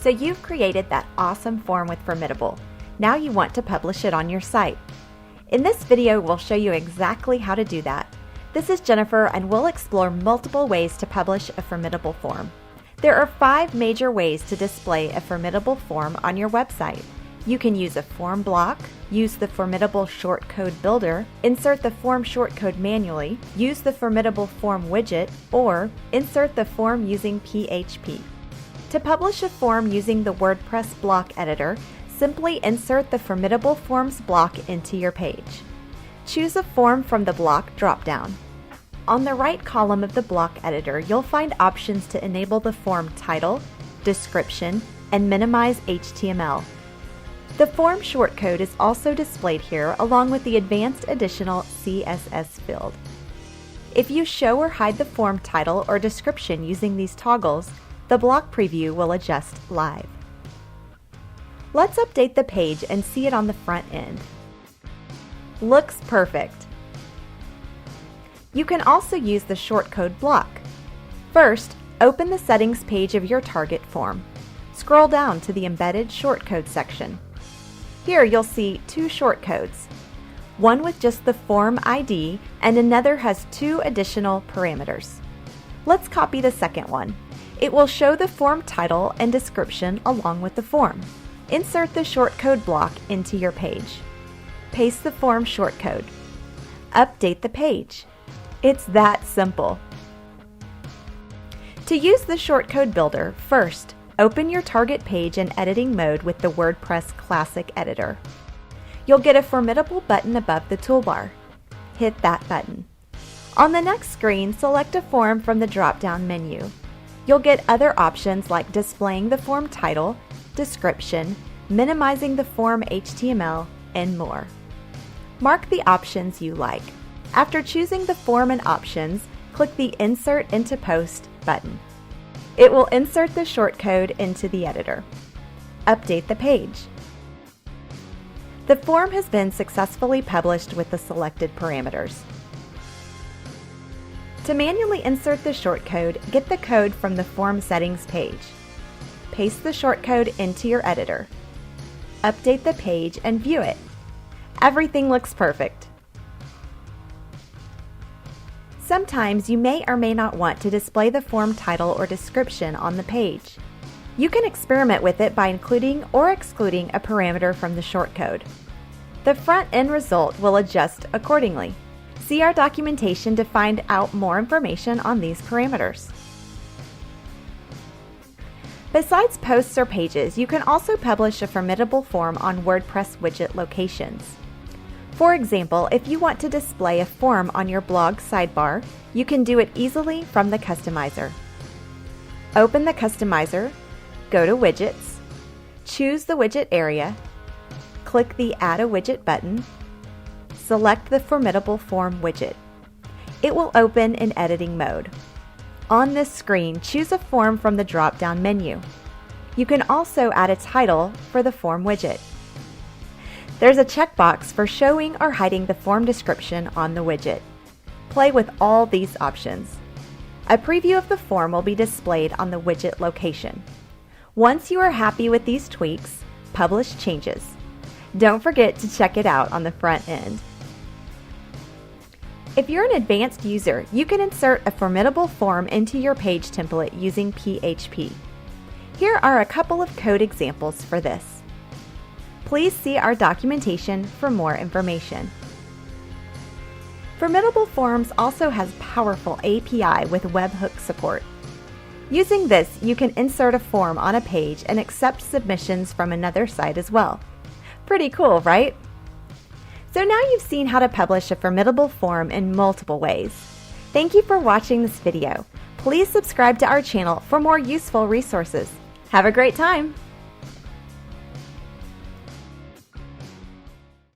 So you've created that awesome form with Formidable. Now you want to publish it on your site. In this video, we'll show you exactly how to do that. This is Jennifer, and we'll explore multiple ways to publish a Formidable form. There are 5 major ways to display a Formidable form on your website. You can use a form block, use the Formidable Shortcode builder, insert the form shortcode manually, use the Formidable Form widget, or insert the form using PHP. To publish a form using the WordPress block editor, simply insert the Formidable Forms block into your page. Choose a form from the block dropdown. On the right column of the block editor, you'll find options to enable the form title, description, and minimize HTML. The form shortcode is also displayed here along with the advanced additional CSS field. If you show or hide the form title or description using these toggles, the block preview will adjust live. Let's update the page and see it on the front end. Looks perfect. You can also use the shortcode block. First, open the settings page of your target form. Scroll down to the Embedded Shortcode section. Here you'll see 2 shortcodes. One with just the form ID and another has 2 additional parameters. Let's copy the second one. It will show the form title and description along with the form. Insert the shortcode block into your page. Paste the form shortcode. Update the page. It's that simple. To use the shortcode builder, first, open your target page in editing mode with the WordPress Classic Editor. You'll get a Formidable button above the toolbar. Hit that button. On the next screen, select a form from the drop-down menu. You'll get other options like displaying the form title, description, minimizing the form HTML, and more. Mark the options you like. After choosing the form and options, click the Insert into Post button. It will insert the shortcode into the editor. Update the page. The form has been successfully published with the selected parameters. To manually insert the shortcode, get the code from the form settings page. Paste the shortcode into your editor. Update the page and view it. Everything looks perfect. Sometimes you may or may not want to display the form title or description on the page. You can experiment with it by including or excluding a parameter from the shortcode. The front end result will adjust accordingly. See our documentation to find out more information on these parameters. Besides posts or pages, you can also publish a Formidable form on WordPress widget locations. For example, if you want to display a form on your blog sidebar, you can do it easily from the customizer. Open the customizer, go to Widgets, choose the widget area, click the Add a Widget button, select the Formidable Form widget. It will open in editing mode. On this screen, choose a form from the drop-down menu. You can also add a title for the form widget. There's a checkbox for showing or hiding the form description on the widget. Play with all these options. A preview of the form will be displayed on the widget location. Once you are happy with these tweaks, publish changes. Don't forget to check it out on the front end. If you're an advanced user, you can insert a Formidable form into your page template using PHP. Here are a couple of code examples for this. Please see our documentation for more information. Formidable Forms also has powerful API with webhook support. Using this, you can insert a form on a page and accept submissions from another site as well. Pretty cool, right? So now you've seen how to publish a Formidable form in multiple ways. Thank you for watching this video. Please subscribe to our channel for more useful resources. Have a great time!